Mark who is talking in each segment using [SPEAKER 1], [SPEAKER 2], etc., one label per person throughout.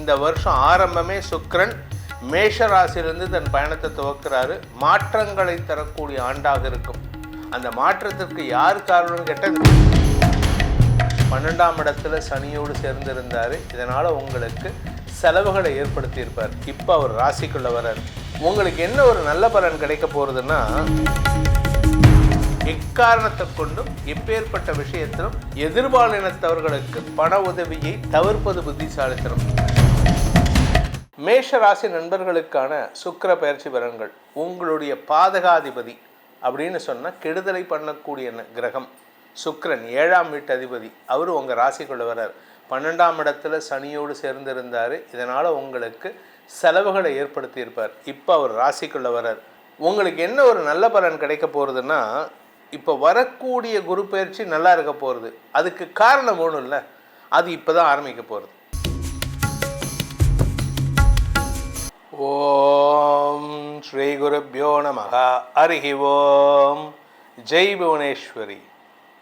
[SPEAKER 1] இந்த வருஷம் ஆரம்பமே சுக்கிரன் மேஷ ராசியிலிருந்து தன் பயணத்தை துவக்கிறாரு. மாற்றங்களை தரக்கூடிய ஆண்டாக இருக்கும். அந்த மாற்றத்திற்கு யார் காரணம்னு கேட்டால் 12ஆம் இடத்துல சனியோடு சேர்ந்திருந்தார். இதனால் உங்களுக்கு செலவுகளை ஏற்படுத்தியிருப்பார். இப்போ அவர் ராசிக்குள்ளே வர்றார். உங்களுக்கு என்ன ஒரு நல்ல பலன் கிடைக்க போகிறதுன்னா, எக்காரணத்தை கொண்டும் எப்பேற்பட்ட விஷயத்திலும் எதிர்பாலினத்தவர்களுக்கு பண உதவியை தவிர்ப்பது புத்திசாலித்தனம். மேஷ ராசி நண்பர்களுக்கான சுக்கிர பயிற்சி பலன்கள். உங்களுடைய பாதகாதிபதி அப்படின்னு சொன்னால் கெடுதலை பண்ணக்கூடிய கிரகம் சுக்கிரன், 7ஆம் வீட்டு அதிபதி. அவர் உங்கள் ராசிக்குள்ள வர்றார். 12ஆம் இடத்துல சனியோடு சேர்ந்திருந்தார். இதனால் உங்களுக்கு செலவுகளை ஏற்படுத்தியிருப்பார். இப்போ அவர் ராசிக்குள்ள வர்றார். உங்களுக்கு என்ன ஒரு நல்ல பலன் கிடைக்க போகிறதுன்னா, இப்போ வரக்கூடிய குரு பயிற்சி நல்லா இருக்க போகிறது. அதுக்கு காரணம் ஒன்றும் இல்லை, அது இப்போ தான் ஆரம்பிக்க போகிறது. ஓம் ஸ்ரீ குருப்யோ நமஹ. ஹரிஹி ஓம். ஜெய் புவனேஸ்வரி.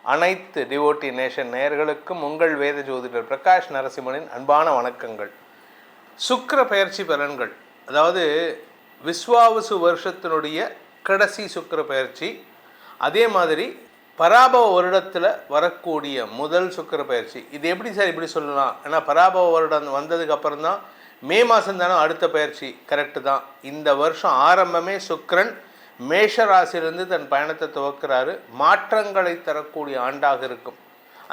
[SPEAKER 1] அனைத்து டிவோட்டி நேஷன் நேயர்களுக்கும் உங்கள் வேத ஜோதிடர் பிரகாஷ் நரசிம்மனின் அன்பான வணக்கங்கள். சுக்கிர பயிற்சி பலன்கள், அதாவது விஸ்வாவசு வருஷத்தினுடைய கடைசி சுக்கிர பயிற்சி. அதே மாதிரி பராபவ வருடத்தில் வரக்கூடிய முதல் சுக்கிர பயிற்சி. இது எப்படி சார் இப்படி சொல்லலாம்? ஏன்னா பராபவ வருடம் வந்ததுக்கு அப்புறம் தான் மே மாதம் தானே அடுத்த பயிற்சி. கரெக்டு தான். இந்த வருஷம் ஆரம்பமே சுக்கிரன் மேஷ ராசியிலிருந்து தன் பயணத்தை துவக்கிறாரு. மாற்றங்களை தரக்கூடிய ஆண்டாக இருக்கும்.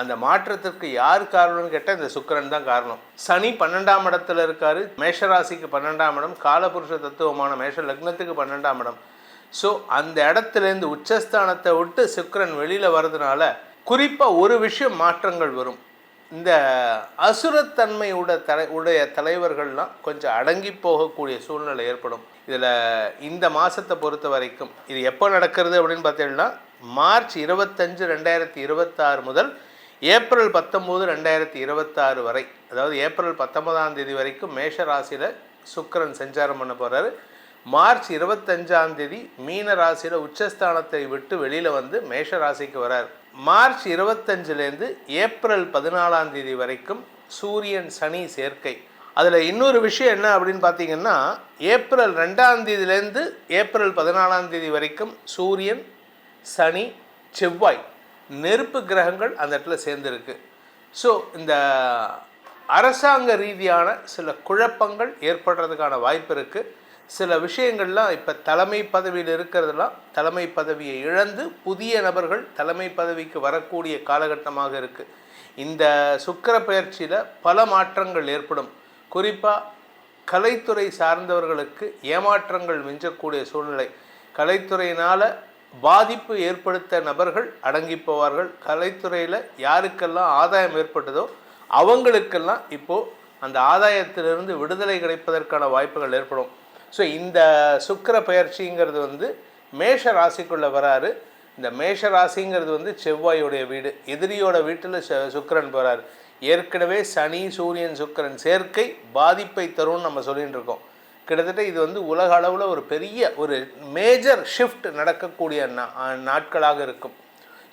[SPEAKER 1] அந்த மாற்றத்திற்கு யார் காரணம்னு கேட்டால் இந்த சுக்கிரன் தான் காரணம். சனி 12ஆம் இடத்துல இருக்காரு. மேஷ ராசிக்கு 12ஆம் இடம், காலபுருஷ தத்துவமான மேஷ லக்னத்துக்கு 12ஆம் இடம். ஸோ அந்த இடத்துலேருந்து உச்சஸ்தானத்தை விட்டு சுக்கிரன் வெளியில் வர்றதுனால குறிப்பாக ஒரு விஷயம் மாற்றங்கள் வரும். இந்த அசுரத்தன்மை உடைய தலைவர்கள்லாம் கொஞ்சம் அடங்கி போகக்கூடிய சூழ்நிலை ஏற்படும். இதில் இந்த மாதத்தை பொறுத்த வரைக்கும் இது எப்போ நடக்கிறது அப்படின்னு பார்த்தீங்கன்னா, மார்ச் 25, 2026 முதல் ஏப்ரல் 19, 2026 வரை, அதாவது ஏப்ரல் 19ஆம் தேதி வரைக்கும் மேஷ ராசியில் சுக்கிரன் சஞ்சாரம் பண்ண போகிறாரு. மார்ச் 25ஆம் தேதி மீன ராசியில் உச்சஸ்தானத்தை விட்டு வெளியில் வந்து மேஷ ராசிக்கு வரார். மார்ச் 25லேருந்து ஏப்ரல் 14ஆம் தேதி வரைக்கும் சூரியன் சனி சேர்க்கை. அதில் இன்னொரு விஷயம் என்ன அப்படின்னு பார்த்தீங்கன்னா, ஏப்ரல் 2ஆம் தேதியிலேருந்து ஏப்ரல் 14ஆம் தேதி வரைக்கும் சூரியன் சனி செவ்வாய் நெருப்பு கிரகங்கள் அந்த இடத்துல சேர்ந்துருக்கு. ஸோ இந்த அரசாங்க ரீதியான சில குழப்பங்கள் ஏற்படுறதுக்கான வாய்ப்பு இருக்குது. சில விஷயங்கள்லாம் இப்போ தலைமை பதவியில் இருக்கிறதெல்லாம் தலைமை பதவியை இழந்து புதிய நபர்கள் தலைமை பதவிக்கு வரக்கூடிய காலகட்டமாக இருக்குது. இந்த சுக்கிர பயிற்சியில் பல மாற்றங்கள் ஏற்படும். குறிப்பாக கலைத்துறை சார்ந்தவர்களுக்கு ஏமாற்றங்கள் மிஞ்சக்கூடிய சூழ்நிலை. கலைத்துறையினால் பாதிப்பு ஏற்படுத்த நபர்கள் அடங்கி போவார்கள். கலைத்துறையில் யாருக்கெல்லாம் ஆதாயம் ஏற்பட்டதோ அவங்களுக்கெல்லாம் இப்போது அந்த ஆதாயத்திலிருந்து விடுதலை கிடைப்பதற்கான வாய்ப்புகள் ஏற்படும். ஸோ இந்த சுக்கிர பயிற்சிங்கிறது வந்து மேஷ ராசிக்குள்ளே வராரு. இந்த மேஷ ராசிங்கிறது வந்து செவ்வாயோடைய வீடு. எதிரியோட வீட்டில் சுக்கிரன் போகிறார். ஏற்கனவே சனி சூரியன் சுக்கிரன் சேர்க்கை பாதிப்பை தரும்னு நம்ம சொல்லிகிட்டு இருக்கோம். கிட்டத்தட்ட இது வந்து உலக அளவில் ஒரு பெரிய ஒரு மேஜர் ஷிஃப்ட் நடக்கக்கூடிய நாட்களாக இருக்கும்.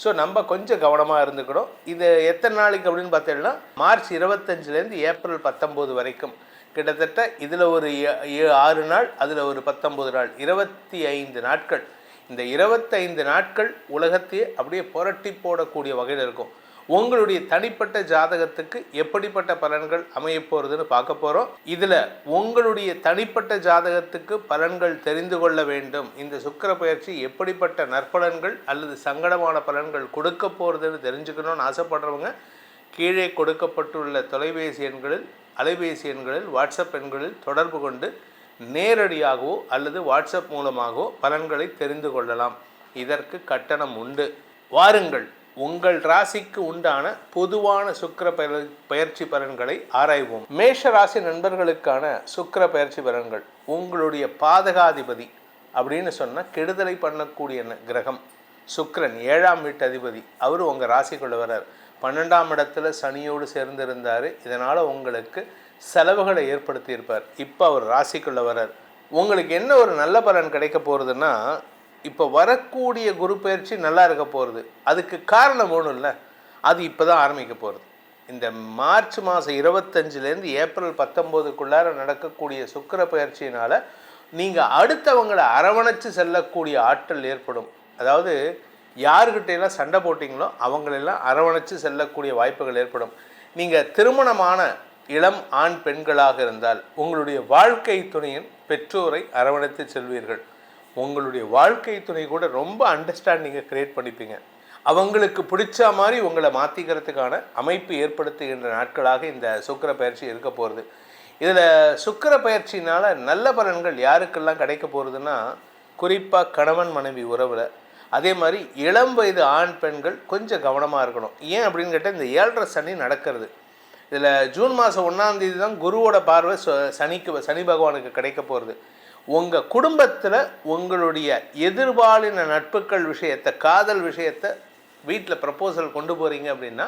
[SPEAKER 1] ஸோ நம்ம கொஞ்சம் கவனமாக இருந்துக்கணும். இது எத்தனை நாளைக்கு அப்படின்னு பார்த்தீங்கன்னா, மார்ச் 25லேருந்து ஏப்ரல் 19 வரைக்கும். கிட்டத்தட்ட இதில் ஒரு 6 நாள், அதில் ஒரு 19 நாள், 25 நாட்கள். இந்த 25 நாட்கள் உலகத்தையே அப்படியே புரட்டி போடக்கூடிய வகையில் இருக்கும். உங்களுடைய தனிப்பட்ட ஜாதகத்துக்கு எப்படிப்பட்ட பலன்கள் அமைய போகிறதுன்னு பார்க்க போகிறோம். இதில் உங்களுடைய தனிப்பட்ட ஜாதகத்துக்கு பலன்கள் தெரிந்து கொள்ள வேண்டும். இந்த சுக்கிர பயிற்சி எப்படிப்பட்ட நற்பலன்கள் அல்லது சங்கடமான பலன்கள் கொடுக்க போகிறதுன்னு தெரிஞ்சுக்கணும்னு ஆசைப்படுறவங்க கீழே கொடுக்கப்பட்டுள்ள தொலைபேசி எண்களில், அலைபேசி எண்களில், வாட்ஸ்அப் எண்களில் தொடர்பு கொண்டு நேரடியாகவோ அல்லது வாட்ஸ்அப் மூலமாகவோ பலன்களை தெரிந்து கொள்ளலாம். இதற்கு கட்டணம் உண்டு. வாருங்கள், உங்கள் ராசிக்கு உண்டான பொதுவான சுக்கிர பயிற்சி பலன்களை ஆராய்வோம். மேஷ ராசி நண்பர்களுக்கான சுக்கிர பயிற்சி பலன்கள். உங்களுடைய பாதகாதிபதி அப்படின்னு சொன்னால் கெடுதலை பண்ணக்கூடிய கிரகம் சுக்கிரன், 7ஆம் வீட்டு அதிபதி. அவர் உங்கள் ராசிக்குள்ள வர்றார். 12ஆம் இடத்துல சனியோடு சேர்ந்திருந்தார். இதனால் உங்களுக்கு செலவுகளை ஏற்படுத்தியிருப்பார். இப்போ அவர் ராசிக்குள்ள வர்றார். உங்களுக்கு என்ன ஒரு நல்ல பலன் கிடைக்க போகிறதுன்னா, இப்போ வரக்கூடிய குரு பயிற்சி நல்லா இருக்க போகிறது. அதுக்கு காரணம் ஒன்றும் இல்லை, அது இப்போ தான் ஆரம்பிக்க போகிறது. இந்த மார்ச் மாதம் 25லேருந்து ஏப்ரல் 19க்குள்ளார நடக்கக்கூடிய சுக்கிர பயிற்சியினால் நீங்கள் அடுத்தவங்களை அரவணைச்சு செல்லக்கூடிய ஆற்றல் ஏற்படும். அதாவது யாருக்கிட்டையெல்லாம் சண்டை போட்டிங்களோ அவங்களெல்லாம் அரவணைச்சு செல்லக்கூடிய வாய்ப்புகள் ஏற்படும். நீங்கள் திருமணமான இளம் ஆண் பெண்களாக இருந்தால் உங்களுடைய வாழ்க்கை துணையின் பெற்றோரை அரவணைத்து செல்வீர்கள். உங்களுடைய வாழ்க்கை துணை கூட ரொம்ப அண்டர்ஸ்டாண்டிங்கை க்ரியேட் பண்ணிப்பீங்க. அவங்களுக்கு பிடிச்ச மாதிரி உங்களை மாற்றிக்கிறதுக்கான அமைப்பு ஏற்படுத்துகின்ற நாட்களாக இந்த சுக்கிர பயிற்சி இருக்க போகிறது. இதில் சுக்கிர பயிற்சினால் நல்ல பலன்கள் யாருக்கெல்லாம் கிடைக்க போகிறதுன்னா, குறிப்பாக கணவன் மனைவி உறவில், அதே மாதிரி இளம் வயது ஆண் பெண்கள் கொஞ்சம் கவனமாக இருக்கணும். ஏன் அப்படின்னு கேட்டால் இந்த 7.5 சனி நடக்கிறது. இதில் ஜூன் மாதம் 1ஆம் தேதி தான் குருவோட பார்வை சனி பகவானுக்கு கிடைக்க போகிறது. உங்கள் குடும்பத்தில் உங்களுடைய எதிர்பாலின நட்புகள் விஷயத்தை, காதல் விஷயத்தை வீட்டில் ப்ரப்போசல் கொண்டு போகிறீங்க அப்படின்னா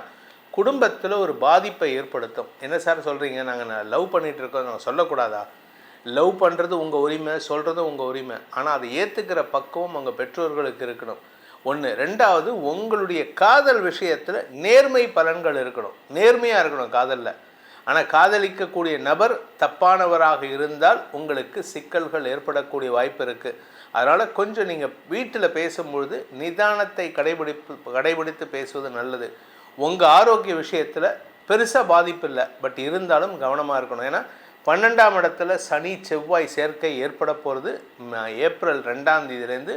[SPEAKER 1] குடும்பத்தில் ஒரு பாதிப்பை ஏற்படுத்தும். என்ன சார் சொல்கிறீங்க, நாங்கள் லவ் பண்ணிகிட்டு இருக்கோம், நாங்கள் சொல்லக்கூடாதா? லவ் பண்ணுறது உங்கள் உரிமை, சொல்கிறது உங்கள் உரிமை. ஆனால் அதை ஏற்றுக்கிற பக்குவம் உங்கள் பெற்றோர்களுக்கு இருக்கணும். ஒன்று. ரெண்டாவது, உங்களுடைய காதல் விஷயத்தில் நேர்மை பலன்கள் இருக்கணும். நேர்மையாக இருக்கணும் காதலில். ஆனால் காதலிக்கக்கூடிய நபர் தப்பானவராக இருந்தால் உங்களுக்கு சிக்கல்கள் ஏற்படக்கூடிய வாய்ப்பு இருக்குது. அதனால் கொஞ்சம் நீங்கள் வீட்டில் பேசும்பொழுது நிதானத்தை கடைபிடித்து பேசுவது நல்லது. உங்கள் ஆரோக்கிய விஷயத்தில் பெருசாக பாதிப்பு இல்லை, பட் இருந்தாலும் கவனமாக இருக்கணும். ஏன்னா 12ஆம் இடத்துல சனி செவ்வாய் சேர்க்கை ஏற்பட போகிறது ஏப்ரல் 2ஆம் தேதியிலேருந்து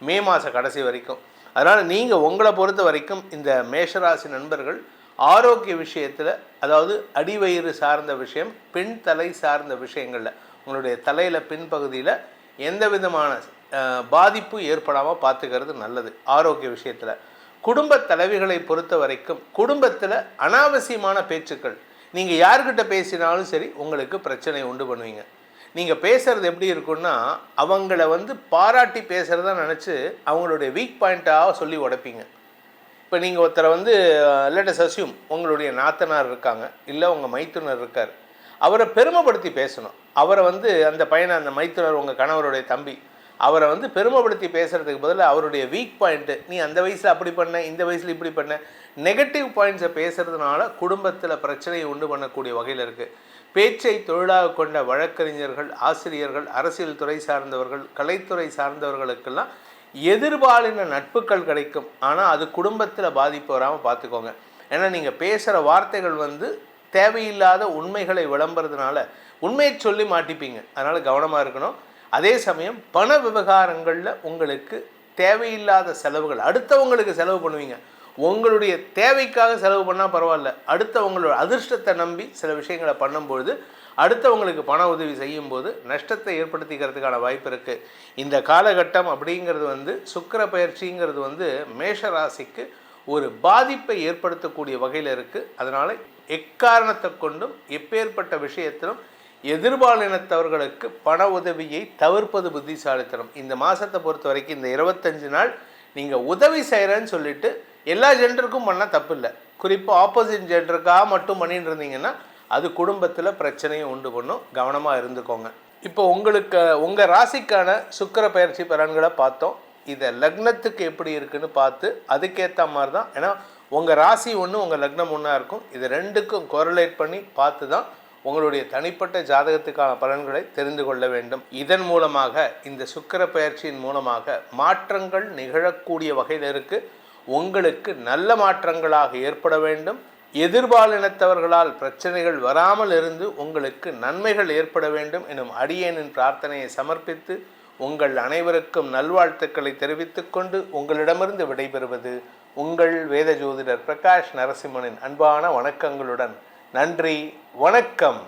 [SPEAKER 1] மே மாத கடைசி வரைக்கும். அதனால் நீங்கள் உங்களை பொறுத்த வரைக்கும் இந்த மேஷராசி நண்பர்கள் ஆரோக்கிய விஷயத்தில், அதாவது அடிவயிறு சார்ந்த விஷயம், பின் தலை சார்ந்த விஷயங்களில், உங்களுடைய தலையில் பின்பகுதியில் எந்த விதமான பாதிப்பு ஏற்படாமல் பார்த்துக்கிறது நல்லது ஆரோக்கிய விஷயத்தில். குடும்ப தலைவிகளை பொறுத்த வரைக்கும் குடும்பத்தில் அனாவசியமான பேச்சுக்கள், நீங்கள் யார்கிட்ட பேசினாலும் சரி உங்களுக்கு பிரச்சனை உண்டு பண்ணுவீங்க. நீங்கள் பேசுகிறது எப்படி இருக்குன்னா, அவங்கள பாராட்டி பேசுகிறதா நினச்சி அவங்களுடைய வீக் பாயிண்ட்டாக சொல்லி உடைப்பீங்க. இப்போ நீங்கள் ஒருத்தரை லெட்டஸ் அஸ்யூம் உங்களுடைய நாத்தனார் இருக்காங்க, இல்லை உங்கள் மைத்துனர் இருக்கார், அவரை பெருமைப்படுத்தி பேசணும். அவரை அந்த பையனை, அந்த மைத்துனர் உங்கள் கணவருடைய தம்பி, அவரை பெருமைப்படுத்தி பேசுகிறதுக்கு பதிலாக அவருடைய வீக் பாயிண்ட்டு, நீ அந்த வயசில் அப்படி பண்ண, இந்த வயசில் இப்படி பண்ண, நெகட்டிவ் பாயிண்ட்ஸை பேசுகிறதுனால குடும்பத்தில் பிரச்சனையை உண்டு பண்ணக்கூடிய வகையில் இருக்குது. பேச்சை தொழிலாக கொண்ட வழக்கறிஞர்கள், ஆசிரியர்கள், அரசியல் துறை சார்ந்தவர்கள், கலைத்துறை சார்ந்தவர்களுக்கெல்லாம் எதிர்பாலின நட்புகள் கிடைக்கும். ஆனால் அது குடும்பத்தில் பாதிப்பு வராமல் பார்த்துக்கோங்க. ஏன்னா நீங்கள் பேசுகிற வார்த்தைகள் தேவையில்லாத உண்மைகளை விளம்புறதுனால உண்மையை சொல்லி மாட்டிப்பீங்க. அதனால் கவனமாக இருக்கணும். அதே சமயம் பண விவகாரங்களில் உங்களுக்கு தேவையில்லாத செலவுகள், அடுத்தவங்களுக்கு செலவு பண்ணுவீங்க. உங்களுடைய தேவைக்காக செலவு பண்ணால் பரவாயில்ல, அடுத்தவங்களோட அதிர்ஷ்டத்தை நம்பி சில விஷயங்களை பண்ணும்பொழுது, அடுத்தவங்களுக்கு பண உதவி செய்யும்போது நஷ்டத்தை ஏற்படுத்திக்கிறதுக்கான வாய்ப்பு இருக்குது. இந்த காலகட்டம் அப்படிங்கிறது சுக்கிர பயிற்சிங்கிறது மேஷ ராசிக்கு ஒரு பாதிப்பை ஏற்படுத்தக்கூடிய வகையில் இருக்குது. அதனால் எக்காரணத்தை கொண்டும் எப்பேற்பட்ட விஷயத்திலும் எதிர்பாலினத்தவர்களுக்கு பண உதவியை தவிர்ப்பது புத்திசாலித்தனம். இந்த மாதத்தை பொறுத்த வரைக்கும் இந்த 25 நாள் நீங்கள் உதவி செய்கிறேன்னு சொல்லிட்டு எல்லா ஜெண்டருக்கும் பண்ணால் தப்பு இல்லை. குறிப்பாக ஆப்போசிட் ஜெண்டருக்காக மட்டும் பண்ணிட்டு இருந்தீங்கன்னா அது குடும்பத்தில் பிரச்சனையை உண்டு பண்ணும். கவனமாக இருந்துக்கோங்க. இப்போ உங்களுக்கு உங்கள் ராசிக்கான சுக்கிர பயிற்சி பலன்களை பார்த்தோம். இதை லக்னத்துக்கு எப்படி இருக்குன்னு பார்த்து அதுக்கேற்ற மாதிரி தான், ஏன்னா உங்கள் ராசி ஒன்று, உங்கள் லக்னம் ஒன்றா இருக்கும். இது ரெண்டுக்கும் கோரிலேட் பண்ணி பார்த்து தான் உங்களுடைய தனிப்பட்ட ஜாதகத்துக்கான பலன்களை தெரிந்து கொள்ள வேண்டும். இதன் மூலமாக, இந்த சுக்கிர பயிற்சியின் மூலமாக மாற்றங்கள் நிகழக்கூடிய வகையில் இருக்குது. உங்களுக்கு நல்ல மாற்றங்களாக ஏற்பட வேண்டும். எதிர்பாலினத்தவர்களால் பிரச்சனைகள் வராமல் இருந்து உங்களுக்கு நன்மைகள் ஏற்பட வேண்டும் எனும் அடியேனின் பிரார்த்தனையை சமர்ப்பித்து உங்கள் அனைவருக்கும் நல்வாழ்த்துக்களை தெரிவித்துக் கொண்டு உங்களிடமிருந்து விடைபெறுவது உங்கள் வேத ஜோதிடர் பிரகாஷ் நரசிம்மனின் அன்பான வணக்கங்களுடன். நன்றி, வணக்கம்.